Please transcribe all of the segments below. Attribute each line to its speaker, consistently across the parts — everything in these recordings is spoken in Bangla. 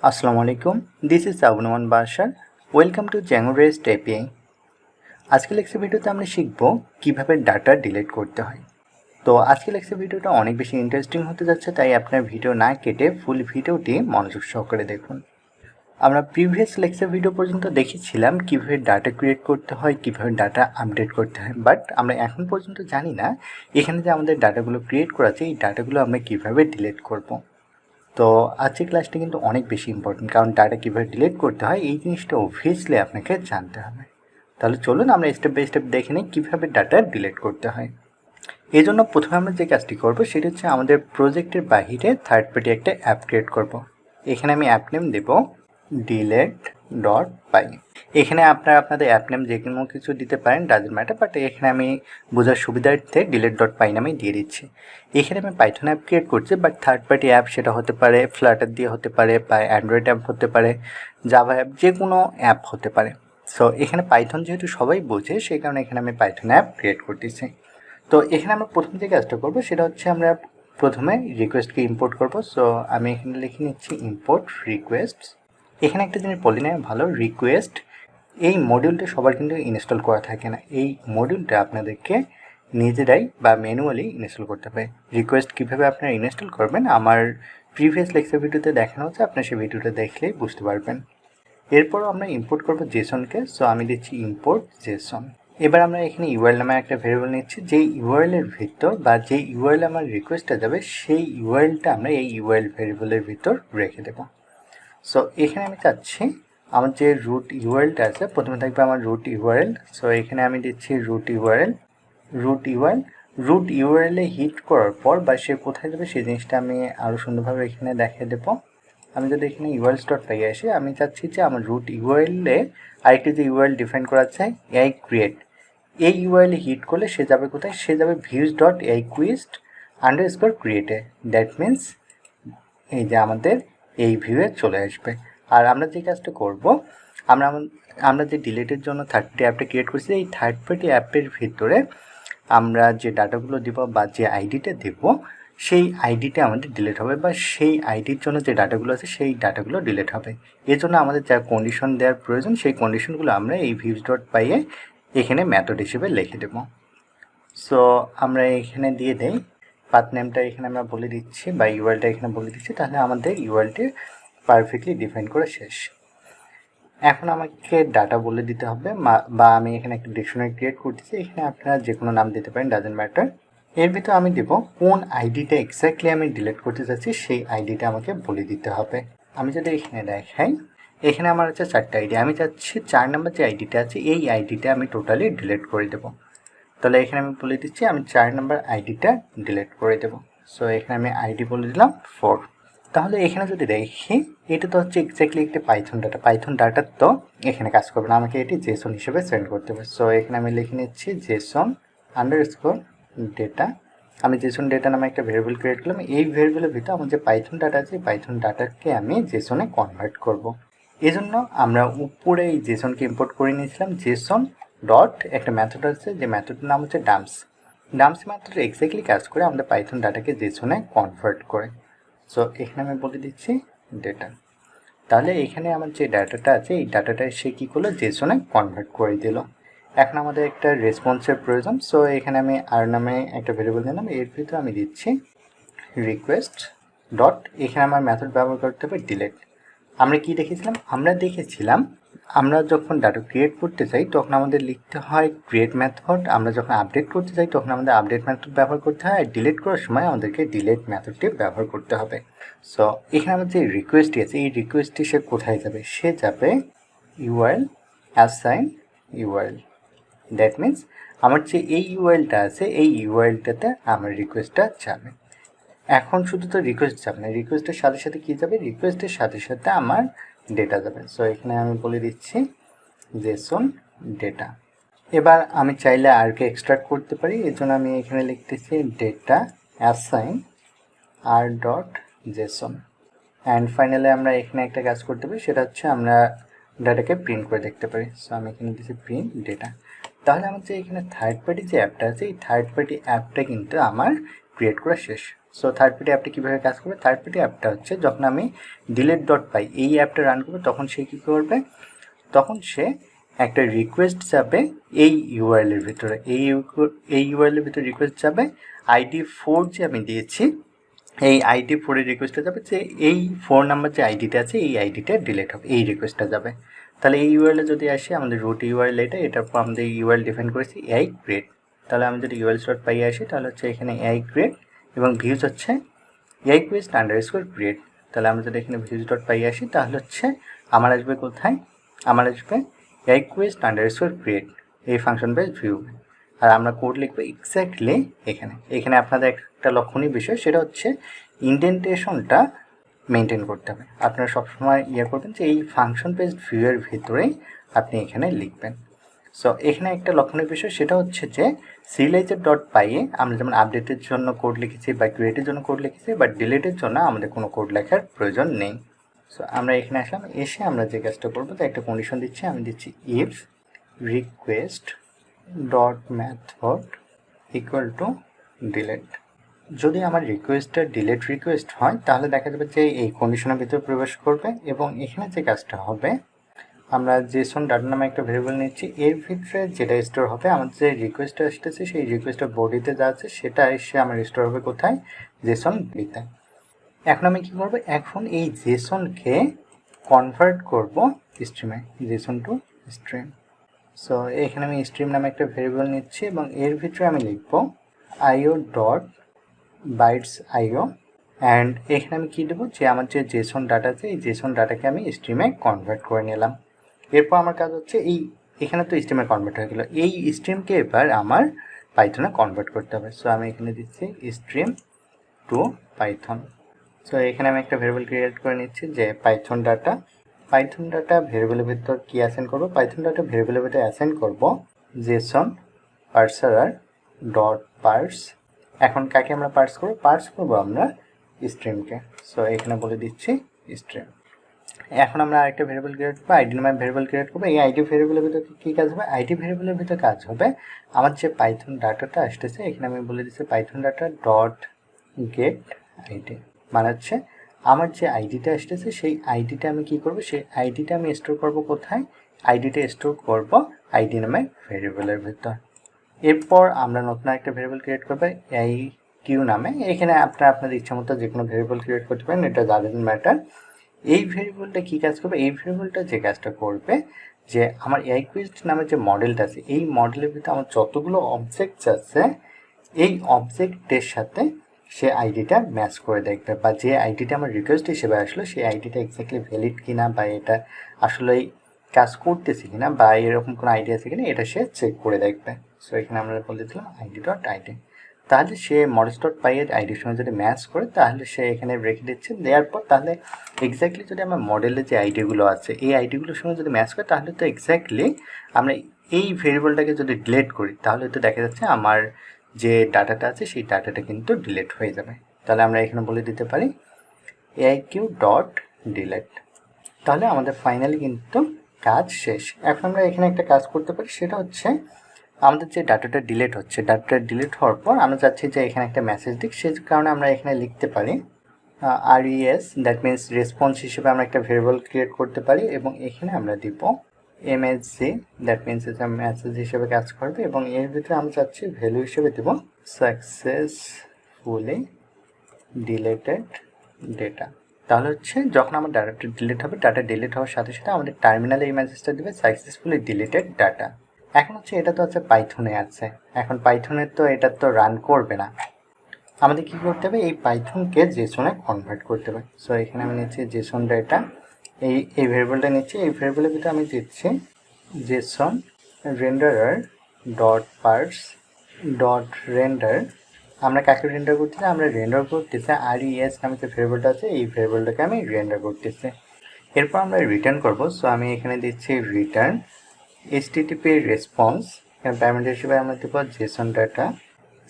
Speaker 1: আসসালামু আলাইকুম, দিস ইজ আবুমান বাসার। Welcome to Zango rest API. আজকে লেকচার ভিডিওতে আমরা শিখব কিভাবে ডাটা ডিলিট করতে হয়। তো আজকে লেকচার ভিডিওটা অনেক বেশি ইন্টারেস্টিং হতে যাচ্ছে, তাই আপনার ভিডিও না কেটে ফুল ভিডিওটি মনোযোগ সহকারে দেখুন। আমরা প্রিভিয়াস লেকচার ভিডিও পর্যন্ত দেখেছিলাম কিভাবে ডাটা ক্রিয়েট করতে হয়, কিভাবে ডাটা আপডেট করতে হয়, বাট আমরা এখন পর্যন্ত জানি না এখানে যে আমাদের ডাটাগুলো ক্রিয়েট করা আছে এই ডাটাগুলো আমরা কিভাবে ডিলিট করব। তো আজকের ক্লাসটি কিন্তু অনেক বেশি ইম্পর্টেন্ট, কারণ ডাটা কীভাবে ডিলিট করতে হয় এই জিনিসটা অবভিয়াসলি আপনাকে জানতে হবে। তাহলে চলুন আমরা স্টেপ বাই স্টেপ দেখে নিই কীভাবে ডাটা ডিলিট করতে হয়। এই জন্য প্রথমে আমরা যে কাজটি করব সেটা হচ্ছে আমাদের প্রজেক্টের বাহিরে থার্ড পার্টি একটা অ্যাপ ক্রিয়েট করব। এখানে আমি অ্যাপ নেম দেব delete.py। এখানে আপনারা আপনাদের অ্যাপ নেম যে কোনো কিছু দিতে পারেন, ডাজেন্ট ম্যাটার, বাট এখানে আমি বোঝার সুবিধার্থে delete.py নামেই দিয়ে দিচ্ছি। এখানে আমি পাইথন অ্যাপ ক্রিয়েট করছি, বাট থার্ড পার্টি অ্যাপ সেটা হতে পারে ফ্লাটার দিয়ে হতে পারে, বা অ্যান্ড্রয়েড অ্যাপ হতে পারে, জাভা অ্যাপ, যে কোনো অ্যাপ হতে পারে। সো এখানে পাইথন যেহেতু সবাই বোঝে সেই কারণে এখানে আমি পাইথন অ্যাপ ক্রিয়েট করতেছি। তো এখানে আমরা প্রথম যে কাজটা করবো সেটা হচ্ছে আমরা প্রথমে রিকোয়েস্টকে ইম্পোর্ট করব। সো আমি এখানে লিখে নিচ্ছি ইম্পোর্ট রিকোয়েস্ট। এখানে একটা জিনিস বলি না, ভালো রিকোয়েস্ট এই মডিউলটা সবার কিন্তু ইনস্টল করা থাকে না। এই মডিউলটা আপনাদেরকে নিজেরাই বা ম্যানুয়ালি ইনস্টল করতে হবে। রিকোয়েস্ট কীভাবে আপনারা ইনস্টল করবেন আমার প্রিভিয়াস লেকচার ভিডিওতে দেখানো হচ্ছে, আপনার সেই ভিডিওটা দেখলেই বুঝতে পারবেন। এরপরও আমরা ইম্পোর্ট করবো জেসনকে। সো আমি দিচ্ছি ইম্পোর্ট জেসন। এবার আমরা এখানে ইউআরএল নামে একটা ভেরিয়েবল নিচ্ছি, যেই ইউআরএলের ভিতর বা যেই ইউআরএল আমার রিকোয়েস্টটা যাবে সেই ইউআরএলটা আমরা এই ইউআরএল ভেরিয়েবলের ভিতর রেখে দেবো। সো এখানে আমি চাচ্ছি আমার যে রুট ইউআরএলটা আছে প্রথমে থাকবে আমার রুট ইউআরএল। সো এখানে আমি দিচ্ছি রুট ইউআরএলে হিট করার পর বা সে কোথায় যাবে সেই জিনিসটা আমি আরও সুন্দরভাবে এখানে দেখিয়ে দেবো। আমি যদি এখানে urls.py আসি, আমি চাচ্ছি যে আমার রুট ইউআরএলে আরেকটি যে ইউআরএল ডিফাইন করা আছে এই ক্রিয়েট, এই ইউআরএলে হিট করলে সে যাবে কোথায়, সে যাবে views.aiquest_create। দ্যাট মিন্স এই যে আমাদের এই ভিউয়ে চলে আসবে। আর আমরা যে কাজটা করব, আমরা যে ডিলিটের জন্য থার্ড পার্টি অ্যাপটা ক্রিয়েট করছি এই থার্ড পার্টি অ্যাপের ভিতরে আমরা যে ডাটাগুলো দেব বা যে আইডিটা দেব সেই আইডিটা আমাদের ডিলিট হবে, বা সেই আইডির জন্য যে ডাটাগুলো আছে সেই ডাটাগুলো ডিলিট হবে। এর জন্য আমাদের যা কন্ডিশন দেওয়ার প্রয়োজন সেই কন্ডিশনগুলো আমরা এই views.py এখানে মেথড হিসেবে লিখে দেব। সো আমরা এখানে দিয়ে দেই পাথ নেমটা এখানে আমরা বলে দিচ্ছি বা ইউআরএলটা এখানে বলে দিচ্ছি, তাহলে আমাদের ইউআরএলটি পারফেক্টলি ডিফাইন করা শেষ। এখন আমাকে ডাটা বলে দিতে হবে, বা আমি এখানে একটা ডিকশনারি ক্রিয়েট করতেছি, এখানে আপনারা যে কোনো নাম দিতে পারেন, ডাজেন্ট ম্যাটার। এর ভিতরে আমি দেব কোন আইডিটা এক্স্যাক্টলি আমি ডিলিট করতে চাচ্ছি সেই আইডিটা আমাকে বলে দিতে হবে। আমি যদি এখানে দেখাই, এখানে আমার আছে 4টা আইডি, আমি চাচ্ছি 4 নম্বর যে আইডিটা আছে এই আইডিটা আমি টোটালি ডিলিট করে দেবো। তাহলে এখানে আমি বলে দিচ্ছি আমি 4 নম্বর আইডিটা ডিলিট করে দেবো। সো এখানে আমি আইডি বলে দিলাম 4। তাহলে এখানে যদি দেখি এটা তো হচ্ছে এক্স্যাক্টলি একটা পাইথন ডাটা তো এখানে কাজ করবে না, আমাকে এটি জেসন হিসেবে সেন্ড করতে হবে। সো এখানে আমি লিখে নিচ্ছি json_data। আমি জেসন ডেটা নামে একটা ভেরিয়েবল ক্রিয়েট করলাম। এই ভেরিয়েবলের ভিতরে আমার যে পাইথন ডাটা আছে পাইথন ডাটাকে আমি জেসনে কনভার্ট করব। এই জন্য আমরা উপরে এই জেসনকে ইম্পোর্ট করে নিয়েছিলাম। জেসন ডট একটা মেথড আছে, যে মেথডের নাম হচ্ছে ডাম্পস মেথড এক্স্যাক্টলি কাজ করে আমাদের পাইথন ডাটাকে জেসনে কনভার্ট করে। সো এখানে আমি বলে দিচ্ছি ডেটা। তাহলে এখানে আমার যে ডাটাটা আছে এই ডাটাটা সে কী করলো, জেসনে কনভার্ট করে দিল। এখন আমাদের একটা রেসপন্সের প্রয়োজন। সো এখানে আমি আর নামে একটা ভেরিয়েবল দিলাম, এর ভিতরে আমি দিচ্ছি রিকোয়েস্ট ডট, এখানে আমার মেথড ব্যবহার করতে হবে ডিলিট। আমরা কি দেখেছিলাম, আমরা যখন ডাটা ক্রিয়েট করতে চাই তখন আমাদের লিখতে হয় ক্রিয়েট মেথড, আমরা যখন আপডেট করতে চাই তখন আমাদের আপডেট মেথড ব্যবহার করতে হয়, আর ডিলিট করার সময় আমাদেরকে ডিলিট মেথডটি ব্যবহার করতে হবে। সো এখানে আমাদের যে রিকোয়েস্টটি আছে এই রিকোয়েস্টটি সে কোথায় যাবে, সে যাবে URL assign URL. That means আমার যে এই ইউআরএলটা আছে এই ইউআরএলটাতে আমার রিকোয়েস্টটা যাবে। এখন শুধু তো রিকোয়েস্ট যাবে না, রিকোয়েস্টের সাথে সাথে কী যাবে, রিকোয়েস্টের সাথে সাথে আমার ডেটা যাবে। সো এখানে আমি বলে দিচ্ছি জেসন ডেটা। এবার আমি চাইলে আরকে এক্সট্রাক্ট করতে পারি, এর জন্য আমি এখানে লিখতেছি ডেটা অ্যাসাইন আর ডট জেসন। অ্যান্ড ফাইনালি আমরা এখানে একটা কাজ করতে পারি, সেটা হচ্ছে আমরা ডাটাকে প্রিন্ট করে দেখতে পারি। সো আমি এখানে দিচ্ছি প্রিন্ট ডেটা। তাহলে আমার যে এখানে থার্ড পার্টি যে অ্যাপটা আছে এই থার্ড পার্টি অ্যাপটা কিন্তু আমার ক্রিয়েট করা শেষ। সো থার্ড পার্টি অ্যাপটা কীভাবে কাজ করবে, থার্ড পার্টি অ্যাপটা হচ্ছে যখন আমি delete.py এই অ্যাপটা রান করবো তখন সে কী করবে, তখন সে একটা রিকোয়েস্ট যাবে এই ইউআরএলের ভিতরে, এই ইউআরএলের ভিতরে রিকোয়েস্ট যাবে ID4 যে আমি দিয়েছি, এই ID4 রিকোয়েস্টটা যাবে যে এই 4 নাম্বার যে আইডিটা আছে এই আইডিটা ডিলিট হবে, এই রিকোয়েস্টটা যাবে। তাহলে এই ইউআরএলে যদি আসি, আমাদের রুট ইউআরএল এটার পর আমাদের ইউআরএল ডিফাইন করেছি AI create। তাহলে আমি যদি urls.py আসি তাহলে হচ্ছে এখানে AI create এবং ভিউজ হচ্ছে AI quest _ create। তাহলে আমরা যদি এখানে views.py আসি তাহলে হচ্ছে আমার আসবে কোথায়, আমার আসবে AI quest _ create এই ফাংশন বেস ভিউ। আর আমরা কোড লিখবো এক্স্যাক্টলি এখানে আপনাদের একটা লক্ষণীয় বিষয়, সেটা হচ্ছে ইন্ডেন্টেশনটা মেনটেন করতে হবে। আপনারা সবসময় করবেন যে এই ফাংশন বেসড ভিউয়ের ভিতরেই আপনি এখানে লিখবেন। সো এখানে একটা লক্ষণীয় বিষয়, সেটা হচ্ছে যে serializer.py আমরা যেমন আপডেটের জন্য কোড লিখেছি বা ক্রিয়েটের জন্য কোড লিখেছি, বাট ডিলিটের জন্য আমাদের কোনো কোড লেখার প্রয়োজন নেই। সো আমরা এখানে আসলাম, এসে আমরা যে কাজটা করবো তো একটা কন্ডিশন দিচ্ছি, আমি দিচ্ছি if request dot method equal to delete. যদি আমার রিকোয়েস্টটা ডিলিট রিকোয়েস্ট হয় তাহলে দেখা যাবে যে এই কন্ডিশনের ভিতরে প্রবেশ করবে এবং এখানে যে কাজটা হবে, আমরা জেসন ডাটা নামে একটা ভেরিয়েবল নিচ্ছি, এর ভিতরে যেটা স্টোর হবে, আমাদের যে রিকোয়েস্টটা আসতেছে সেই রিকোয়েস্টের বডিতে যা আছে সেটা এসে আমার স্টোর হবে কোথায়, জেসন বিতে। এখন আমি কি করব, এখন এই জেসনকে কনভার্ট করব স্ট্রিমে, জেসন টু স্ট্রিম। সো এখানে আমি স্ট্রিম নামে একটা ভেরিয়েবল নিচ্ছি এবং এর ভিতরে আমি লিখব io dot bytes io, and এখানে আমি কী দেবো, যে আমার যে জেসন ডাটা আছে এই জেসন ডাটাকে আমি স্ট্রিমে কনভার্ট করে নিলাম। এরপর আমার কাজ হচ্ছে এখানে তো স্ট্রিমে কনভার্ট হয়ে গেলো, এই স্ট্রিমকে এবার আমার পাইথনে কনভার্ট করতে হবে। সো আমি এখানে দিচ্ছি স্ট্রিম টু পাইথন। সো এখানে আমি একটা ভেরিয়েবল ক্রিয়েট করে নিচ্ছি যে পাইথন ডাটা ভেরিয়েবলের ভিতর কি অ্যাসাইন করব, পাইথন ডাটা ভেরিয়েবলের ভিতরে অ্যাসাইন করব জেসন পার্সার ডট পার্স। এখন কাকে আমরা পার্স করবো আমরা স্ট্রিমকে। সো এখানে বলে দিচ্ছি স্ট্রিম। এখন আমরা আরেকটা ভেরিয়েবল ক্রিয়েট করবো, আইডি নামে ভেরিয়েবল ক্রিয়েট করবো। এই আইডি ভেরিয়েবলের ভিতরে কী কাজ হবে, আইডি ভেরিয়েবলের ভিতরে কাজ হবে আমার যে পাইথন ডাটাটা আসতেছে, এখানে আমি বলে দিচ্ছি Python data dot gate ID, মানে হচ্ছে আমার যে আইডিটা আসতেছে সেই আইডিটা আমি কি করব, সেই আইডিটা আমি স্টোর করব কোথায়, আইডিটা স্টোর করব আইডি নামে ভেরিয়েবলের ভিতর। এরপর আমরা নতুন একটা ভেরিয়েবল ক্রিয়েট করবো এই কিউ নামে। এখানে আপনাদের ইচ্ছা মতো যে কোনো ভেরিয়েবল ক্রিয়েট করতে পারেন, এটা ডাজন্ট ম্যাটার। এই ভেরিয়েবলটা কী কাজ করবে, এই ভেরিয়েবলটা যে কাজটা করবে যে আমার AI quest নামে যে মডেলটা আছে এই মডেলের ভিতরে আমার যতগুলো অবজেক্টস আছে এই অবজেক্টের সাথে সে আইডিটা ম্যাচ করে দেখবে, বা যে আইডিটা আমার রিকোয়েস্ট হিসেবে আসলো সেই আইডিটা এক্স্যাক্টলি ভ্যালিড কিনা বা এটা আসলেই কাজ করতেছে কিনা বা এরকম কোনো আইডি আছে কিনা এটা সে চেক করে দেখবে। সো এখানে আমরা বলে দিলাম আইডি ডট আইডি। তাহলে সে models.py এর আইডির সঙ্গে যদি ম্যাচ করে তাহলে সে এখানে রেখে দিচ্ছে, দেওয়ার পর তাহলে এক্স্যাক্টলি যদি আমার মডেলের যে আইডিগুলো আছে এই আইডিগুলোর সঙ্গে যদি ম্যাচ করে তাহলে তো এক্স্যাক্টলি আমরা এই ভেরিয়েবলটাকে যদি ডিলিট করি তাহলে তো দেখা যাচ্ছে আমার যে ডাটাটা আছে সেই ডাটাটা কিন্তু ডিলিট হয়ে যাবে। তাহলে আমরা এখানে বলে দিতে পারি aiq ডট ডিলিট। তাহলে আমাদের ফাইনালি কিন্তু কাজ শেষ। এখন আমরা এখানে একটা কাজ করতে পারি, সেটা হচ্ছে আমাদের যে ডাটাটা ডিলিট হচ্ছে, ডাটাটা ডিলিট হওয়ার পর আমরা চাচ্ছি যে এখানে একটা মেসেজ দিক, সেই কারণে আমরা এখানে লিখতে পারি res, দ্যাট মিনস রেসপন্স হিসেবে আমরা একটা ভেরিয়েবল ক্রিয়েট করতে পারি এবং এখানে আমরা দিব msg, দ্যাট মিনস এটা মেসেজ হিসেবে কাজ করবে এবং এর ভিতরে আমরা চাচ্ছি ভ্যালু হিসেবে দেব সাকসেসফুলি ডিলিটেড ডেটা। তাহলে হচ্ছে যখন আমার ডাটাটা ডিলিট হবে, ডাটা ডিলিট হওয়ার সাথে সাথে আমাদের টার্মিনালে এই মেসেজটা দেবে সাকসেসফুলি ডিলিটেড ডাটা। এখন হচ্ছে এটা তো হচ্ছে পাইথনে আছে, এখন পাইথনের তো এটা তো রান করবে না, আমাদের কি করতে হবে, এই পাইথনকে জেসনে কনভার্ট করতে হবে। সো এখানে আমি নিচ্ছি জেসন ডাটা, এই ভেরিয়েবলটা নিচ্ছি, এই ভেরিয়েবলের ভিতরে আমি দিচ্ছি Jason renderer dot purse dot render. আমরা কাকে রেন্ডার করতেছি, আমরা রেন্ডার করতেছি res নামে যে ভেরিয়েবলটা আছে এই ভেরিয়েবলটাকে আমি রেন্ডার করতেছি। এরপর আমরা রিটার্ন করব। সো আমি এখানে দিচ্ছি রিটার্ন http রেসপন্স, এখানে প্যারামিটার হিসেবে আমরা দেবো Jason data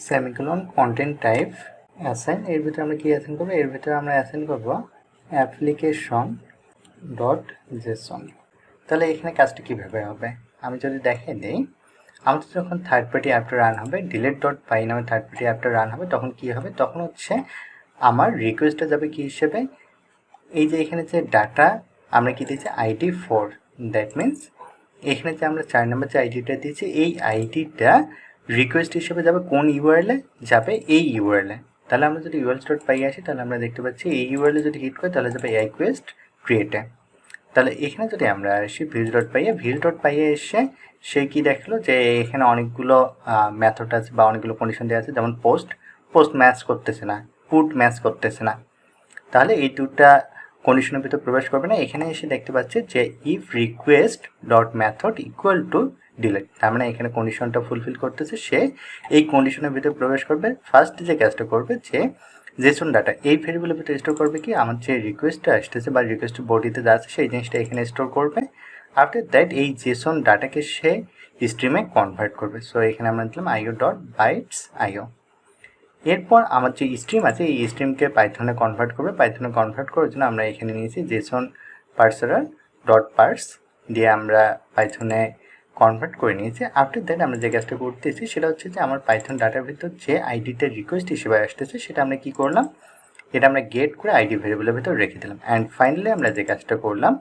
Speaker 1: semicolon content type assign. এর ভিতরে আমরা কি অ্যাসাইন করবো, এর ভিতরে আমরা অ্যাসাইন করব অ্যাপ্লিকেশন ডট জেসন। তাহলে এখানে কাজটা কীভাবে হবে আমি যদি দেখাই দিই, আমাদের যখন থার্ড পার্টি অ্যাপটা রান হবে, ডিলিট.py নামে থার্ড পার্টি অ্যাপটা রান হবে, তখন কি হবে, তখন হচ্ছে আমার রিকোয়েস্টটা যাবে কি হিসেবে, এই যে এখানে যে ডাটা আমরা কি দিয়েছি আইডি 4, দ্যাট মিন্স এখানে যে আমরা 4 নম্বর যে আইডিটা দিয়েছি এই আইডিটা রিকোয়েস্ট হিসেবে যাবে কোন ইউআরএলে, যাবে এই ইউআরএলে। তাহলে আমরা যদি urls.py আসি তাহলে আমরা দেখতে পাচ্ছি এই ইউআরএলে যদি হিট করি তাহলে যাবে এই রিকোয়েস্ট ক্রিয়েটে। তাহলে এখানে যদি আমরা আসি views.py এসে সে কি দেখলো যে এখানে অনেকগুলো মেথড আছে বা অনেকগুলো কন্ডিশন দেওয়া আছে, যেমন পোস্ট ম্যাচ করতেছে না, পুট ম্যাচ করতেছে না। তাহলে এই দুটা কন্ডিশনের ভিতর প্রবেশ করবে না। এখানে এসে দেখতে পাচ্ছি যে if request dot method equal to delete, তার মানে এখানে কন্ডিশনটা ফুলফিল করতেছে, সে এই কন্ডিশনের ভিতরে প্রবেশ করবে। ফার্স্ট যে কাজটা করবে যে জেসন ডাটা এই ভেরিয়েবলের ভিতরে স্টোর করবে কি আমার যে রিকোয়েস্টটা আসতেছে বা রিকোয়েস্ট বডিতে যা আছে সেই জিনিসটা এখানে স্টোর করবে। আফটার দ্যাট এই জেসন ডাটাকে সে স্ট্রিমে কনভার্ট করবে। সো এখানে আমরা দিলাম io.bytes.io। এরপর আমার যে স্ট্রিম আছে এই স্ট্রিমকে পাইথনে কনভার্ট করবে। পাইথনে কনভার্ট করার জন্য আমরা এখানে নিয়েছি জেসন পার্সারার ডট পার্স দিয়ে আমরা পাইথনে কনভার্ট করে নিয়েছি। আফটার দ্যাট আমরা যে কাজটা করতেছি সেটা হচ্ছে যে আমার পাইথন ডাটার ভিতর যে আইডিটা রিকোয়েস্ট হিসেবে আসতেছে সেটা আমরা কি করলাম, এটা আমরা গেট করে আইডি ভেরিয়েবলের ভিতর রেখে দিলাম। অ্যান্ড ফাইনালি আমরা যে কাজটা করলাম,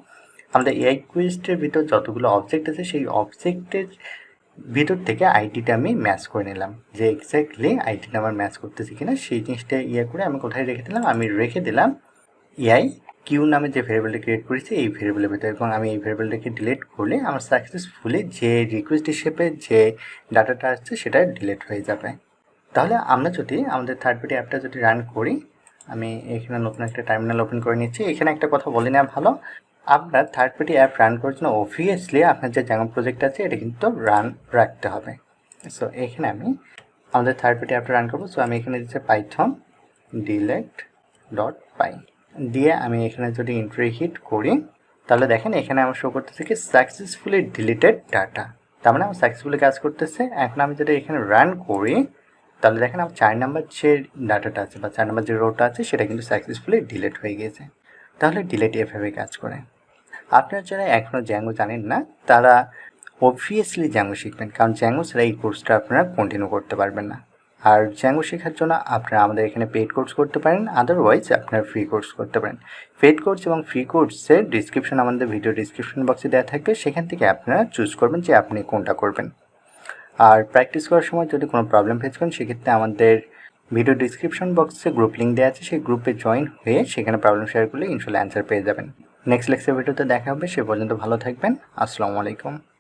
Speaker 1: আমাদের এই রিকোয়েস্টের ভিতর যতগুলো অবজেক্ট আছে সেই অবজেক্টের ভিতর থেকে আইডিটা আমি ম্যাচ করে নিলাম, যে এক্স্যাক্টলি আইডিটা আমার ম্যাচ করতেছি কিনা সেই জিনিসটা করে আমি কোথায় রেখে দিলাম, আমি রেখে দিলাম এআই কিউ নামে যে ভেরিয়েবলটা ক্রিয়েট করেছি এই ভেরিয়েবলের ভিতরে। এবং আমি এই ভেরিয়েবলটাকে ডিলিট করলে আমার সাকসেসফুলি যে রিকোয়েস্ট হিসেবে যে ডাটাটা আসছে সেটা ডিলিট হয়ে যাবে। তাহলে আমরা যদি আমাদের থার্ড পার্টি অ্যাপটা যদি রান করি, আমি এখানে নতুন একটা টার্মিনাল ওপেন করে নিচ্ছি। এখানে একটা কথা বলে নেওয়া ভালো, আপনার থার্ড পার্টি অ্যাপ রান করার জন্য অবভিয়াসলি আপনার যে Django প্রজেক্ট আছে এটা কিন্তু রান রাখতে হবে। সো এখানে আমি আমাদের থার্ড পার্টি অ্যাপটা রান করবো। সো আমি এখানে দিচ্ছি পাইথন delete.py দিয়ে আমি এখানে যদি এন্ট্রি হিট করি তাহলে দেখেন এখানে আমার শো করতেছে কি সাকসেসফুলি ডিলিটেড ডাটা, তার মানে আমার সাকসেসফুলি কাজ করতেছে। এখন আমি যদি এখানে রান করি তাহলে দেখেন আমার 4 নাম্বার যে ডাটাটা আছে বা 4 নাম্বার যে রোটা আছে সেটা কিন্তু সাকসেসফুলি ডিলিট হয়ে গিয়েছে। তাহলে ডিলিট এভাবে কাজ করে। আপনারা যারা এখনও Django জানেন না তারা অবভিয়াসলি Django শিখবেন, কারণ Django ছাড়া এই কোর্সটা আপনারা কন্টিনিউ করতে পারবেন না। আর Django শেখার জন্য আপনারা আমাদের এখানে পেইড কোর্স করতে পারেন, আদারওয়াইজ আপনারা ফ্রি কোর্স করতে পারেন। পেইড কোর্স এবং ফ্রি কোর্সের ডিসক্রিপশন আমাদের ভিডিও ডিসক্রিপশন বক্সে দেওয়া থাকবে, সেখান থেকে আপনারা চুজ করবেন যে আপনি কোনটা করবেন। আর প্র্যাকটিস করার সময় যদি কোনো প্রবলেম ফেস করেন সেক্ষেত্রে আমাদের ভিডিও ডিসক্রিপশন বক্সে গ্রুপ লিঙ্ক দেওয়া আছে, সেই গ্রুপে জয়েন হয়ে সেখানে প্রবলেম শেয়ার করলে ইনশাল্লাহ অ্যান্সার পেয়ে যাবেন। নেক্সট লেকচার ভিডিওতে দেখা হবে, সে পর্যন্ত ভালো থাকবেন। আসসালামু আলাইকুম।